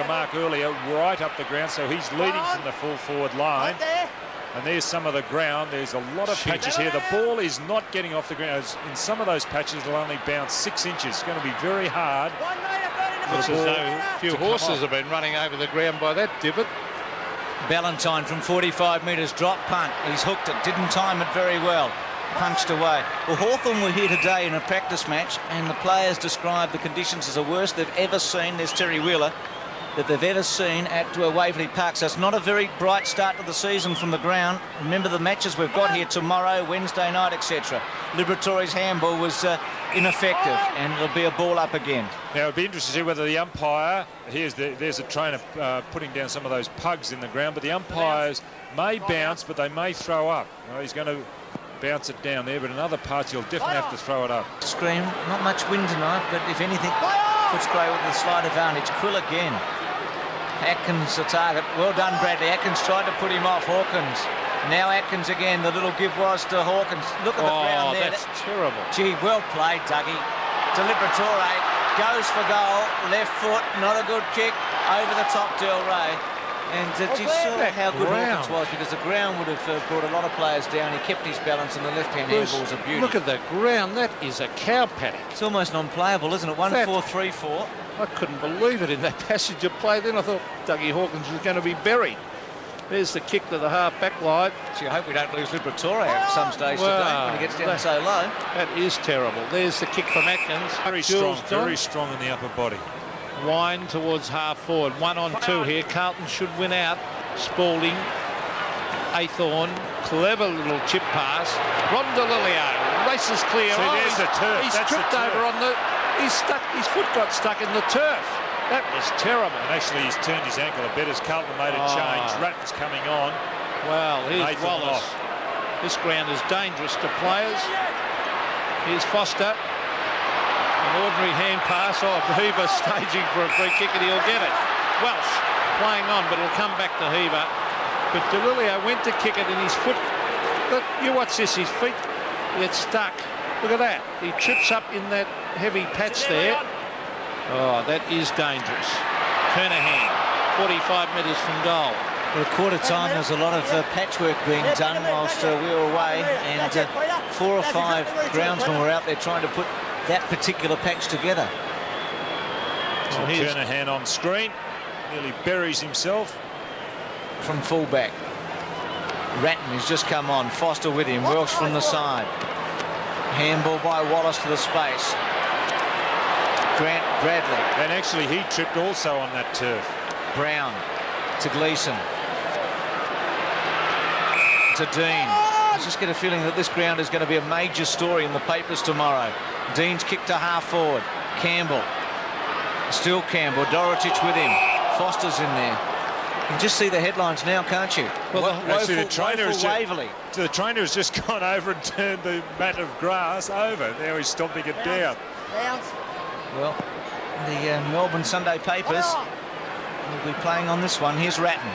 a mark earlier right up the ground, so he's leading from the full forward line. And there's some of the ground. There's a lot of patches here. The ball is not getting off the ground. In some of those patches, it'll only bounce 6 inches. It's going to be very hard. Looks as though a few horses have been running over the ground by that divot. Ballantyne from 45 metres, drop punt. He's hooked it, didn't time it very well. Punched away. Well, Hawthorn were here today in a practice match, and the players described the conditions as the worst they've ever seen. There's Terry Wheeler, that they've ever seen at Waverley Park. So it's not a very bright start to the season from the ground. Remember the matches we've got here tomorrow, Wednesday night, etc. Liberatore's handball was ineffective, and it'll be a ball up again. Now it'll be interesting to see whether the umpire, there's a trainer putting down some of those pugs in the ground, but the umpires may bounce, but they may throw up. You know, he's going to bounce it down there, but in other parts you'll definitely have to throw it up. Scream, not much wind tonight, but if anything, Footscray with the slight advantage. Quill again. Atkins the target. Well done, Bradley. Atkins tried to put him off. Hawkins. Now Atkins again. The little give was to Hawkins. Look at the ground there. That's terrible. Gee, well played, Dougie. To Liberatore. Goes for goal. Left foot. Not a good kick. Over the top, Del Rey. And you saw how good Hawkins was, because the ground would have brought a lot of players down. He kept his balance, and the left-hand handball was a beauty. Look at the ground. That is a cow paddock. It's almost non-playable, isn't it? 1-4-3-4. I couldn't believe it in that passage of play. Then I thought Dougie Hawkins was going to be buried. There's the kick to the half-back line. Gee, I hope we don't lose Liberatore at some stage today when he gets down so low. That is terrible. There's the kick from Atkins. Very strong in the upper body. Wine towards half forward. 1-on-2 here. Carlton should win out. Spalding. Aythorne. Clever little chip pass. Rondolilio races clear. See, there's the turf. He's tripped over on the... He's stuck. His foot got stuck in the turf. That was terrible. And actually, he's turned his ankle a bit as Carlton made a change. Ratton's coming on. Well, here's Wallace. This ground is dangerous to players. Here's Foster. An ordinary hand pass. Oh, Heaver staging for a free kick, and he'll get it. Welsh playing on, but it'll come back to Heaver. But DeLilio went to kick it, and his foot... Look, you watch this. His feet get stuck. Look at that. He trips up in that heavy patch there. Oh, that is dangerous. Kernahan, 45 metres from goal. Well, at quarter time, there's a lot of patchwork being done whilst we were away, and 4 or 5 groundsmen were out there trying to put that particular patch together. So Kernahan on screen, nearly buries himself. From fullback. Ratton has just come on. Foster with him. Welsh from the side. Handball by Wallace to the space. Grant Bradley. And actually he tripped also on that turf. Brown to Gleeson. To Dean. I just get a feeling that this ground is going to be a major story in the papers tomorrow. Dean's kick to half forward. Campbell. Still Campbell. Dorotich with him. Foster's in there. You can just see the headlines now, can't you? Well, actually, the trainer has just gone over and turned the mat of grass over. Now he's stomping it down. Well, the Melbourne Sunday papers will be playing on this one. Here's Ratton.